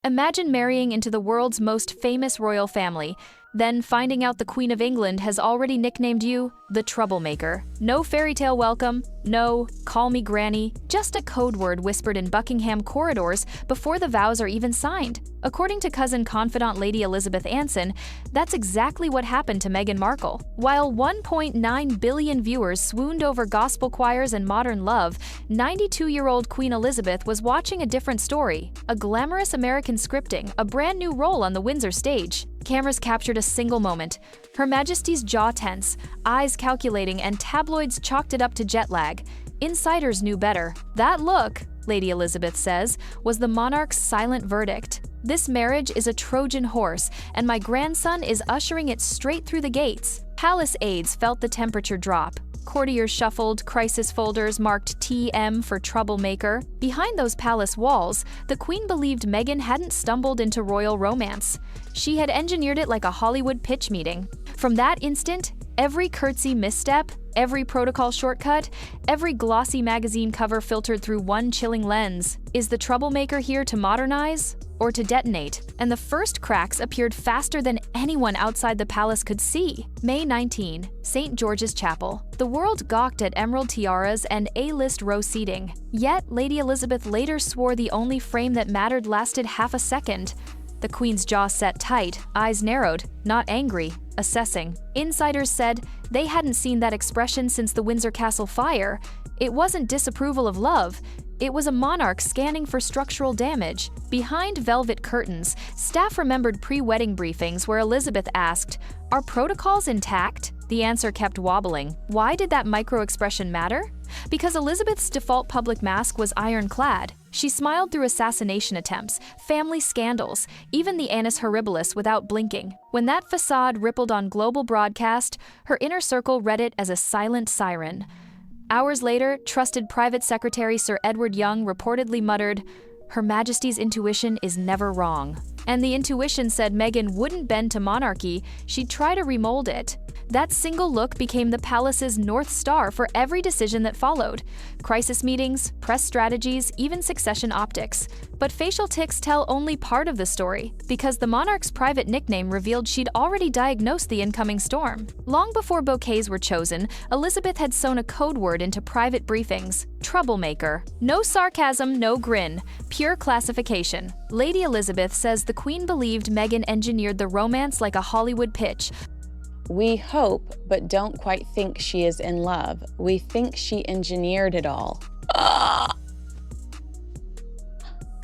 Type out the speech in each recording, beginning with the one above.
Imagine marrying into the world's most famous royal family, then finding out the Queen of England has already nicknamed you the troublemaker. No fairy tale welcome, no call me granny, just a code word whispered in Buckingham corridors before the vows are even signed. According to cousin-confidant Lady Elizabeth Anson, that's exactly what happened to Meghan Markle. While 1.9 billion viewers swooned over gospel choirs and modern love, 92-year-old Queen Elizabeth was watching a different story, a glamorous American scripting, a brand new role on the Windsor stage. Cameras captured a single moment. Her Majesty's jaw tense, eyes calculating, and tabloids chalked it up to jet lag. Insiders knew better. That look, Lady Elizabeth says, was the monarch's silent verdict. This marriage is a Trojan horse, and my grandson is ushering it straight through the gates. Palace aides felt the temperature drop. Courtiers shuffled, crisis folders marked TM for troublemaker. Behind those palace walls, the Queen believed Meghan hadn't stumbled into royal romance. She had engineered it like a Hollywood pitch meeting. From that instant, every curtsy misstep, every protocol shortcut, every glossy magazine cover filtered through one chilling lens. Is the troublemaker here to modernize or to detonate? And the first cracks appeared faster than anyone outside the palace could see. May 19, St. George's Chapel. The world gawked at emerald tiaras and A-list row seating. Yet, Lady Elizabeth later swore the only frame that mattered lasted half a second. The Queen's jaw set tight, eyes narrowed, not angry, assessing. Insiders said they hadn't seen that expression since the Windsor Castle fire. It wasn't disapproval of love. It was a monarch scanning for structural damage. Behind velvet curtains, staff remembered pre-wedding briefings where Elizabeth asked, "Are protocols intact?" The answer kept wobbling. Why did that micro-expression matter? Because Elizabeth's default public mask was ironclad. She smiled through assassination attempts, family scandals, even the annus horribilis without blinking. When that facade rippled on global broadcast, her inner circle read it as a silent siren. Hours later, trusted private secretary Sir Edward Young reportedly muttered, "Her Majesty's intuition is never wrong." And the intuition said Meghan wouldn't bend to monarchy, she'd try to remold it. That single look became the palace's North Star for every decision that followed. Crisis meetings, press strategies, even succession optics. But facial tics tell only part of the story, because the monarch's private nickname revealed she'd already diagnosed the incoming storm. Long before bouquets were chosen, Elizabeth had sewn a code word into private briefings: troublemaker. No sarcasm, no grin, pure classification. Lady Elizabeth says the Queen believed Meghan engineered the romance like a Hollywood pitch. "We hope, but don't quite think she is in love. We think she engineered it all." I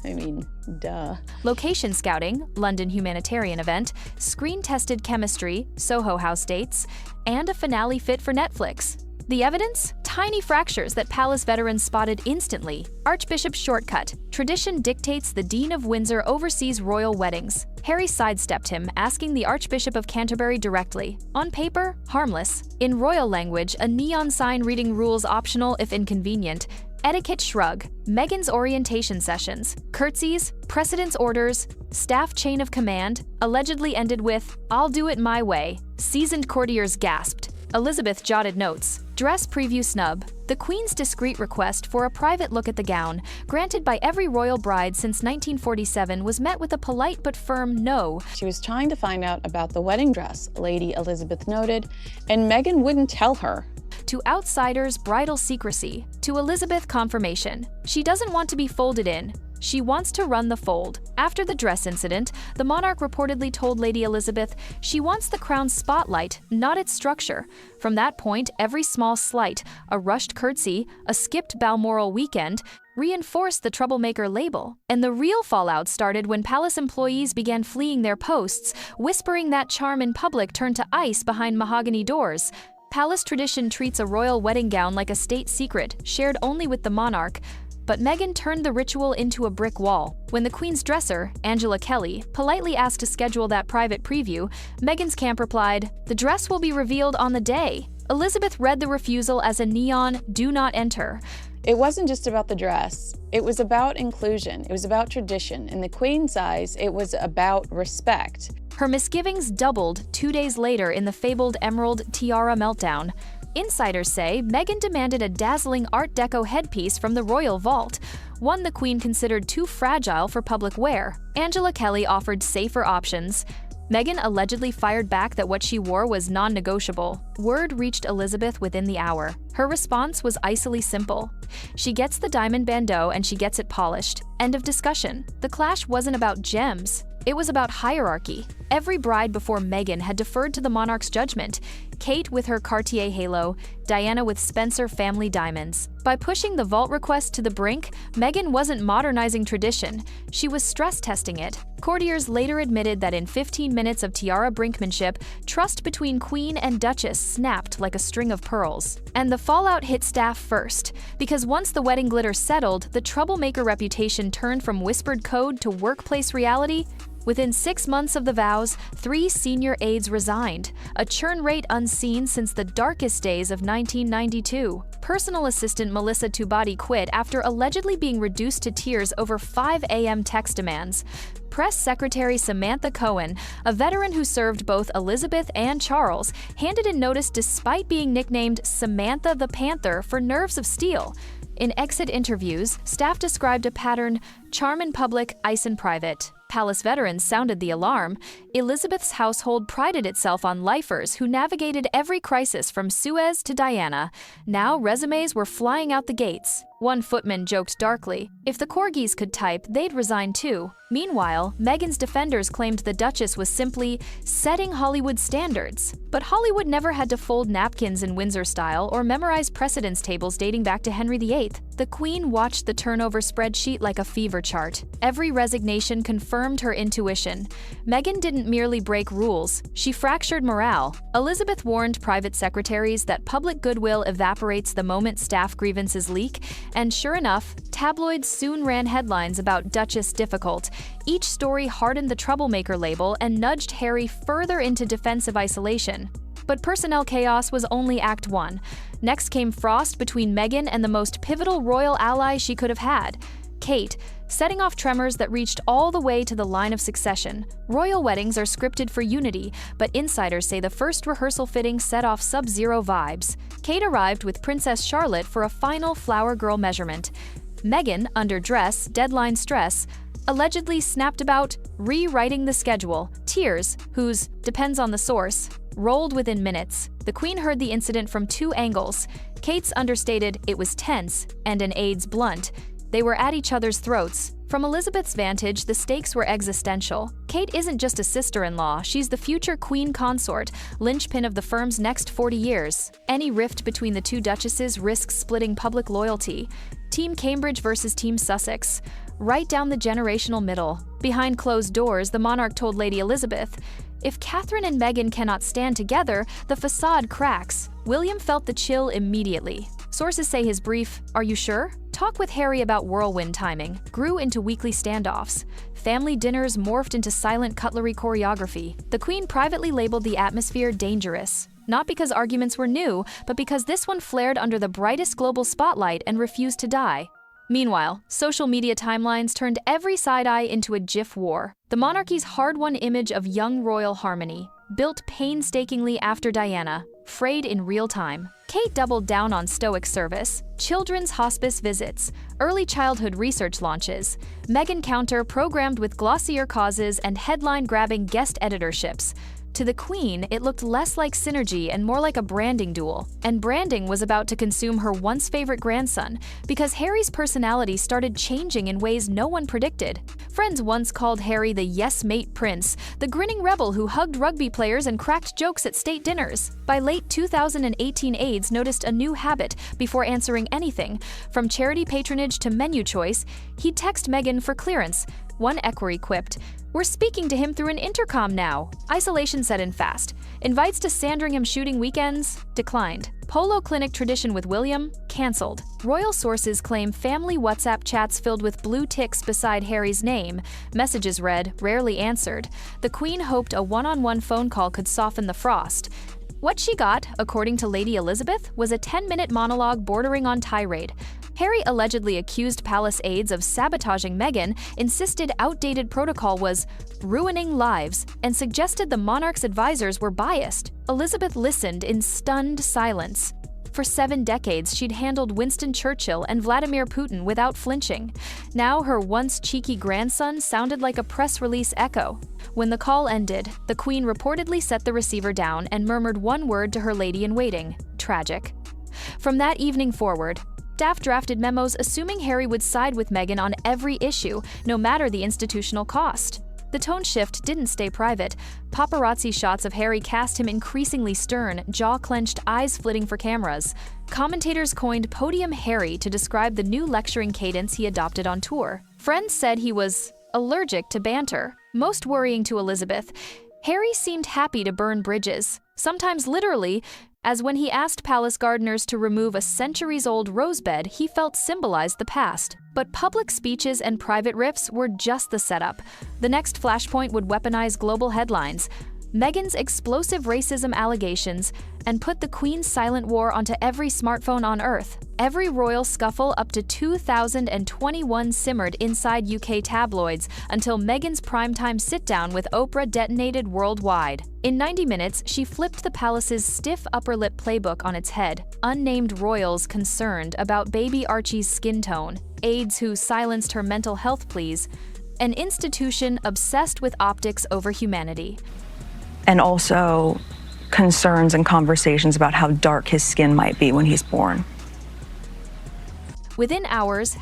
mean, duh. Location scouting, London humanitarian event, screen-tested chemistry, Soho House dates, and a finale fit for Netflix. The evidence? Tiny fractures that palace veterans spotted instantly. Archbishop's shortcut. Tradition dictates the Dean of Windsor oversees royal weddings. Harry sidestepped him, asking the Archbishop of Canterbury directly. On paper, harmless. In royal language, a neon sign reading rules optional if inconvenient. Etiquette shrug. Meghan's orientation sessions. Curtsies, precedence orders, staff chain of command, allegedly ended with, "I'll do it my way." Seasoned courtiers gasped. Elizabeth jotted notes. Dress preview snub. The Queen's discreet request for a private look at the gown, granted by every royal bride since 1947, was met with a polite but firm no. She was trying to find out about the wedding dress, Lady Elizabeth noted, and Meghan wouldn't tell her. To outsiders, bridal secrecy. To Elizabeth, confirmation. She doesn't want to be folded in. She wants to run the fold. After the dress incident, the monarch reportedly told Lady Elizabeth she wants the crown's spotlight, not its structure. From that point, every small slight, a rushed curtsy, a skipped Balmoral weekend, reinforced the troublemaker label. And the real fallout started when palace employees began fleeing their posts, whispering that charm in public turned to ice behind mahogany doors. Palace tradition treats a royal wedding gown like a state secret, shared only with the monarch. But Meghan turned the ritual into a brick wall. When the Queen's dresser, Angela Kelly, politely asked to schedule that private preview, Meghan's camp replied, "The dress will be revealed on the day." Elizabeth read the refusal as a neon "do not enter." It wasn't just about the dress. It was about inclusion. It was about tradition. In the Queen's eyes, it was about respect. Her misgivings doubled 2 days later in the fabled emerald tiara meltdown. Insiders say Meghan demanded a dazzling Art Deco headpiece from the royal vault. one the Queen considered too fragile for public wear. Angela Kelly offered safer options. Meghan allegedly fired back that what she wore was non-negotiable. Word reached Elizabeth within the hour. Her response was icily simple. She gets the diamond bandeau and she gets it polished. End of discussion. The clash wasn't about gems. It was about hierarchy. Every bride before Meghan had deferred to the monarch's judgment. Kate with her Cartier halo, Diana with Spencer family diamonds. By pushing the vault request to the brink, Meghan wasn't modernizing tradition, she was stress-testing it. Courtiers later admitted that in 15 minutes of tiara brinkmanship, trust between Queen and Duchess snapped like a string of pearls. And the fallout hit staff first, because once the wedding glitter settled, the troublemaker reputation turned from whispered code to workplace reality. Within 6 months of the vows, 3 senior aides resigned, a churn rate unseen since the darkest days of 1992. Personal assistant Melissa Tubati quit after allegedly being reduced to tears over 5 a.m. text demands. Press Secretary Samantha Cohen, a veteran who served both Elizabeth and Charles, handed in notice despite being nicknamed Samantha the Panther for nerves of steel. In exit interviews, staff described a pattern: charm in public, ice in private. Palace veterans sounded the alarm. Elizabeth's household prided itself on lifers who navigated every crisis from Suez to Diana. Now resumes were flying out the gates. One footman joked darkly, if the corgis could type, they'd resign too. Meanwhile, Meghan's defenders claimed the Duchess was simply setting Hollywood standards. But Hollywood never had to fold napkins in Windsor style or memorize precedence tables dating back to Henry VIII. The Queen watched the turnover spreadsheet like a fever chart. Every resignation confirmed her intuition. Meghan didn't merely break rules, she fractured morale. Elizabeth warned private secretaries that public goodwill evaporates the moment staff grievances leak, and sure enough, tabloids soon ran headlines about Duchess difficult. Each story hardened the troublemaker label and nudged Harry further into defensive isolation. But personnel chaos was only Act 1. Next came frost between Meghan and the most pivotal royal ally she could have had, Kate, setting off tremors that reached all the way to the line of succession. Royal weddings are scripted for unity, but insiders say the first rehearsal fitting set off sub-zero vibes. Kate arrived with Princess Charlotte for a final flower girl measurement. Meghan, under dress, deadline stress, allegedly snapped about rewriting the schedule. Tears, whose depends on the source, rolled within minutes. The Queen heard the incident from 2 angles. Kate's understated it was tense, and an aide's blunt. They were at each other's throats. From Elizabeth's vantage, the stakes were existential. Kate isn't just a sister-in-law, she's the future queen consort, linchpin of the firm's next 40 years. Any rift between the 2 duchesses risks splitting public loyalty. Team Cambridge versus Team Sussex. Right down the generational middle. Behind closed doors, the monarch told Lady Elizabeth, if Catherine and Meghan cannot stand together, the facade cracks. William felt the chill immediately. Sources say his brief, "Are you sure?" talk with Harry about whirlwind timing grew into weekly standoffs. Family dinners morphed into silent cutlery choreography. The Queen privately labeled the atmosphere dangerous. Not because arguments were new, but because this one flared under the brightest global spotlight and refused to die. Meanwhile, social media timelines turned every side-eye into a GIF war. The monarchy's hard-won image of young royal harmony, built painstakingly after Diana, frayed in real time. Kate doubled down on stoic service, children's hospice visits, early childhood research launches. Meghan counter-programmed with glossier causes and headline-grabbing guest editorships. To the Queen, it looked less like synergy and more like a branding duel. And branding was about to consume her once-favorite grandson, because Harry's personality started changing in ways no one predicted. Friends once called Harry the yes-mate prince, the grinning rebel who hugged rugby players and cracked jokes at state dinners. By late 2018, aides noticed a new habit before answering anything. From charity patronage to menu choice, he'd text Meghan for clearance. One equerry quipped, "We're speaking to him through an intercom now." Isolation set in fast. Invites to Sandringham shooting weekends? Declined. Polo clinic tradition with William? Cancelled. Royal sources claim family WhatsApp chats filled with blue ticks beside Harry's name. Messages read, rarely answered. The Queen hoped a one-on-one phone call could soften the frost. What she got, according to Lady Elizabeth, was a 10-minute monologue bordering on tirade. Harry allegedly accused palace aides of sabotaging Meghan, insisted outdated protocol was ruining lives, and suggested the monarch's advisors were biased. Elizabeth listened in stunned silence. For 7 decades, she'd handled Winston Churchill and Vladimir Putin without flinching. Now her once cheeky grandson sounded like a press release echo. When the call ended, the Queen reportedly set the receiver down and murmured one word to her lady-in-waiting: tragic. From that evening forward, staff drafted memos assuming Harry would side with Meghan on every issue, no matter the institutional cost. The tone shift didn't stay private. Paparazzi shots of Harry cast him increasingly stern, jaw-clenched, eyes flitting for cameras. Commentators coined Podium Harry to describe the new lecturing cadence he adopted on tour. Friends said he was allergic to banter. Most worrying to Elizabeth, Harry seemed happy to burn bridges, sometimes literally, as when he asked palace gardeners to remove a centuries-old rosebed he felt symbolized the past. But public speeches and private riffs were just the setup. The next flashpoint would weaponize global headlines, Meghan's explosive racism allegations, and put the Queen's silent war onto every smartphone on Earth. Every royal scuffle up to 2021 simmered inside UK tabloids until Meghan's primetime sit-down with Oprah detonated worldwide. In 90 minutes, she flipped the palace's stiff upper lip playbook on its head. Unnamed royals concerned about baby Archie's skin tone, aides who silenced her mental health pleas, an institution obsessed with optics over humanity. And also concerns and conversations about how dark his skin might be when he's born. Within hours,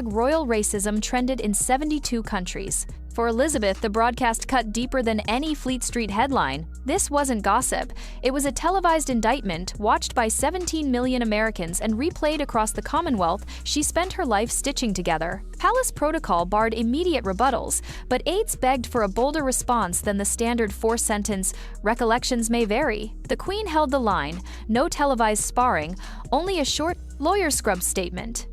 #royal racism trended in 72 countries. For Elizabeth, the broadcast cut deeper than any Fleet Street headline. This wasn't gossip. It was a televised indictment watched by 17 million Americans and replayed across the Commonwealth she spent her life stitching together. Palace protocol barred immediate rebuttals, but aides begged for a bolder response than the standard 4-sentence, "recollections may vary." The Queen held the line, no televised sparring, only a short lawyer scrub statement.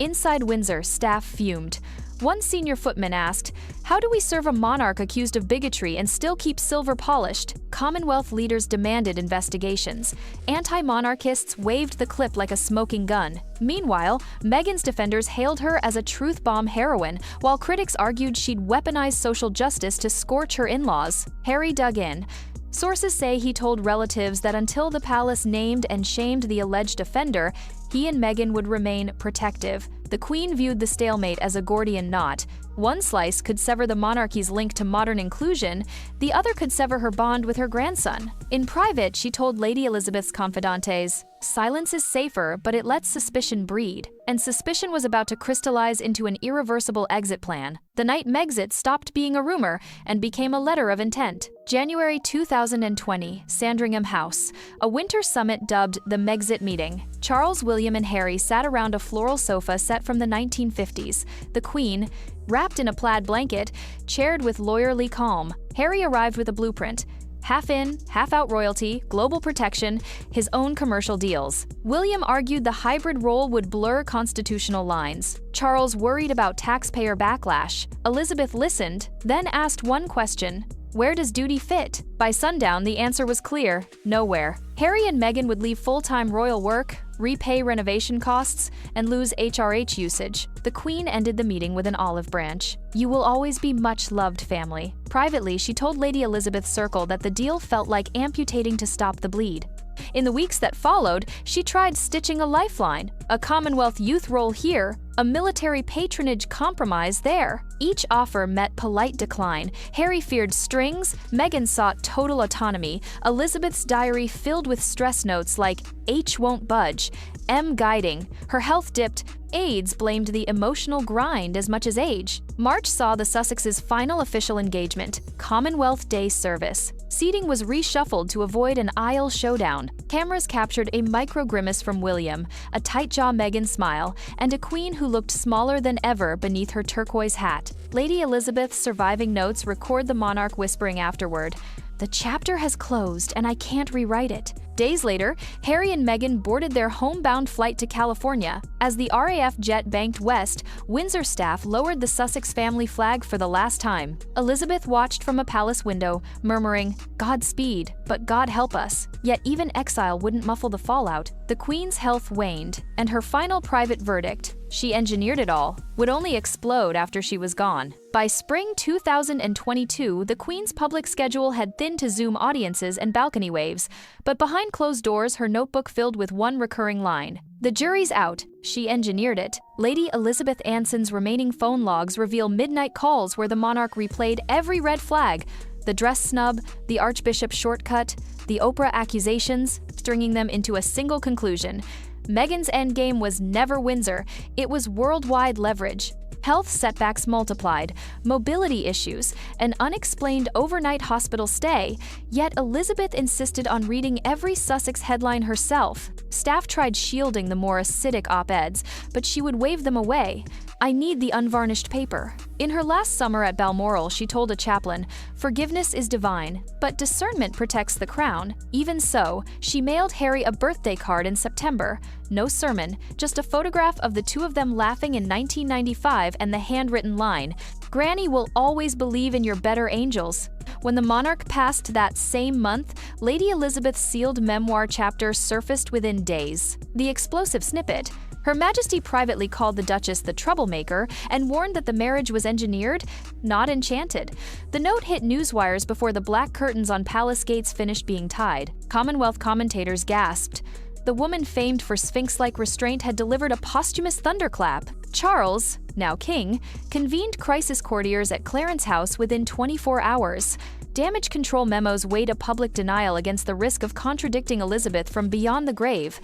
Inside Windsor, staff fumed. One senior footman asked, "How do we serve a monarch accused of bigotry and still keep silver polished?" Commonwealth leaders demanded investigations. Anti-monarchists waved the clip like a smoking gun. Meanwhile, Meghan's defenders hailed her as a truth bomb heroine, while critics argued she'd weaponized social justice to scorch her in-laws. Harry dug in. Sources say he told relatives that until the palace named and shamed the alleged offender, he and Meghan would remain protective. The Queen viewed the stalemate as a Gordian knot. One slice could sever the monarchy's link to modern inclusion, the other could sever her bond with her grandson. In private, she told Lady Elizabeth's confidantes, "Silence is safer, but it lets suspicion breed." And suspicion was about to crystallize into an irreversible exit plan. The night Megxit stopped being a rumor and became a letter of intent. January 2020, Sandringham House, a winter summit dubbed the Megxit Meeting. Charles, William, and Harry sat around a floral sofa set from the 1950s. The Queen, wrapped in a plaid blanket, chaired with lawyerly calm. Harry arrived with a blueprint. Half in, half out royalty, global protection, his own commercial deals. William argued the hybrid role would blur constitutional lines. Charles worried about taxpayer backlash. Elizabeth listened, then asked one question: where does duty fit? By sundown, the answer was clear: nowhere. Harry and Meghan would leave full-time royal work, repay renovation costs, and lose HRH usage. The Queen ended the meeting with an olive branch. "You will always be much loved, family." Privately, she told Lady Elizabeth's circle that the deal felt like amputating to stop the bleed. In the weeks that followed, she tried stitching a lifeline, a Commonwealth youth role here, a military patronage compromise there. Each offer met polite decline. Harry feared strings, Meghan sought total autonomy, Elizabeth's diary filled with stress notes like H won't budge, M guiding, her health dipped, aides blamed the emotional grind as much as age. March saw the Sussexes' final official engagement, Commonwealth Day service. Seating was reshuffled to avoid an aisle showdown. Cameras captured a micro-grimace from William, a tight-jaw Meghan smile, and a Queen who looked smaller than ever beneath her turquoise hat. Lady Elizabeth's surviving notes record the monarch whispering afterward, "The chapter has closed and I can't rewrite it." Days later, Harry and Meghan boarded their homebound flight to California. As the RAF jet banked west, Windsor staff lowered the Sussex family flag for the last time. Elizabeth watched from a palace window, murmuring, "Godspeed, but God help us." Yet even exile wouldn't muffle the fallout. The Queen's health waned, and her final private verdict, she engineered it all, would only explode after she was gone. By spring 2022, the Queen's public schedule had thinned to Zoom audiences and balcony waves, but behind closed doors, her notebook filled with one recurring line. The jury's out. She engineered it. Lady Elizabeth Anson's remaining phone logs reveal midnight calls where the monarch replayed every red flag: the dress snub, the Archbishop shortcut, the Oprah accusations, stringing them into a single conclusion. Meghan's endgame was never Windsor, it was worldwide leverage. Health setbacks multiplied, mobility issues, an unexplained overnight hospital stay, yet Elizabeth insisted on reading every Sussex headline herself. Staff tried shielding the more acidic op-eds, but she would wave them away. "I need the unvarnished paper." In her last summer at Balmoral, she told a chaplain, "Forgiveness is divine, but discernment protects the crown." Even so, she mailed Harry a birthday card in September. No sermon, just a photograph of the two of them laughing in 1995 and the handwritten line, "Granny will always believe in your better angels." When the monarch passed that same month, Lady Elizabeth's sealed memoir chapter surfaced within days. The explosive snippet: Her Majesty privately called the Duchess the troublemaker and warned that the marriage was engineered, not enchanted. The note hit newswires before the black curtains on palace gates finished being tied. Commonwealth commentators gasped. The woman famed for sphinx-like restraint had delivered a posthumous thunderclap. Charles, now king, convened crisis courtiers at Clarence House within 24 hours. Damage control memos weighed a public denial against the risk of contradicting Elizabeth from beyond the grave.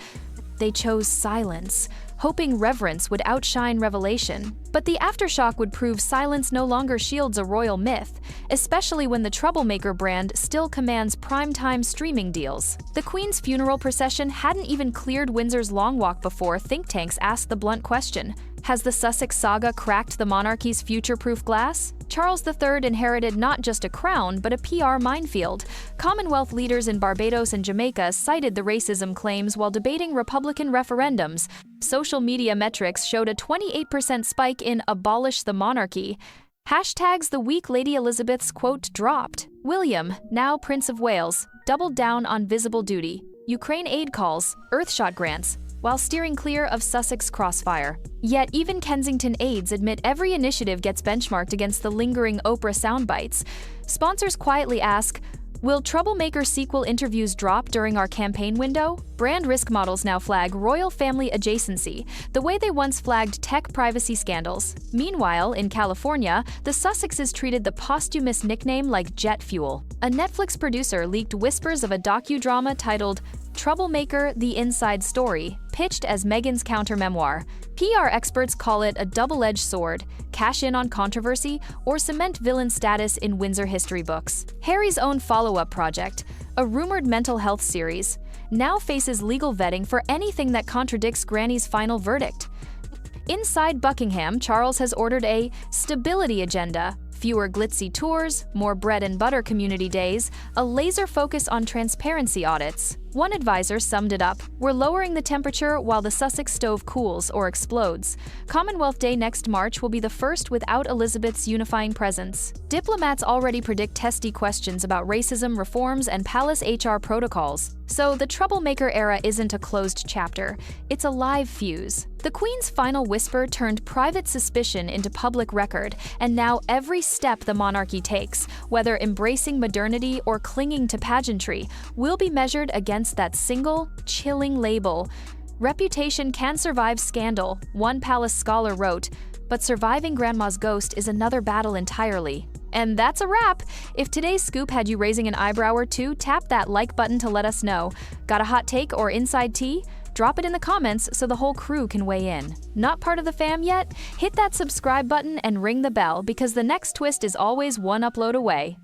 They chose silence, hoping reverence would outshine revelation. But the aftershock would prove silence no longer shields a royal myth, especially when the troublemaker brand still commands primetime streaming deals. The Queen's funeral procession hadn't even cleared Windsor's Long Walk before think tanks asked the blunt question: has the Sussex saga cracked the monarchy's future-proof glass? Charles III inherited not just a crown, but a PR minefield. Commonwealth leaders in Barbados and Jamaica cited the racism claims while debating Republican referendums. Social media metrics showed a 28% spike in "abolish the monarchy." Hashtags the week Lady Elizabeth's quote dropped. William, now Prince of Wales, doubled down on visible duty. Ukraine aid calls, Earthshot grants, while steering clear of Sussex crossfire. Yet even Kensington aides admit every initiative gets benchmarked against the lingering Oprah soundbites. Sponsors quietly ask, will troublemaker sequel interviews drop during our campaign window? Brand risk models now flag royal family adjacency, the way they once flagged tech privacy scandals. Meanwhile, in California, the Sussexes treated the posthumous nickname like jet fuel. A Netflix producer leaked whispers of a docudrama titled Troublemaker: The Inside Story, pitched as Meghan's counter-memoir. PR experts call it a double-edged sword: cash in on controversy or cement villain status in Windsor history books. Harry's own follow-up project, a rumored mental health series, now faces legal vetting for anything that contradicts Granny's final verdict. Inside Buckingham, Charles has ordered a stability agenda: fewer glitzy tours, more bread and butter community days, a laser focus on transparency audits. One advisor summed it up: we're lowering the temperature while the Sussex stove cools or explodes. Commonwealth Day next March will be the first without Elizabeth's unifying presence. Diplomats already predict testy questions about racism reforms and palace HR protocols. So the troublemaker era isn't a closed chapter, it's a live fuse. The Queen's final whisper turned private suspicion into public record, and now every step the monarchy takes, whether embracing modernity or clinging to pageantry, will be measured against that single, chilling label. Reputation can survive scandal, one palace scholar wrote, but surviving Grandma's ghost is another battle entirely. And that's a wrap! If today's scoop had you raising an eyebrow or two, tap that like button to let us know. Got a hot take or inside tea? Drop it in the comments so the whole crew can weigh in. Not part of the fam yet? Hit that subscribe button and ring the bell, because the next twist is always one upload away.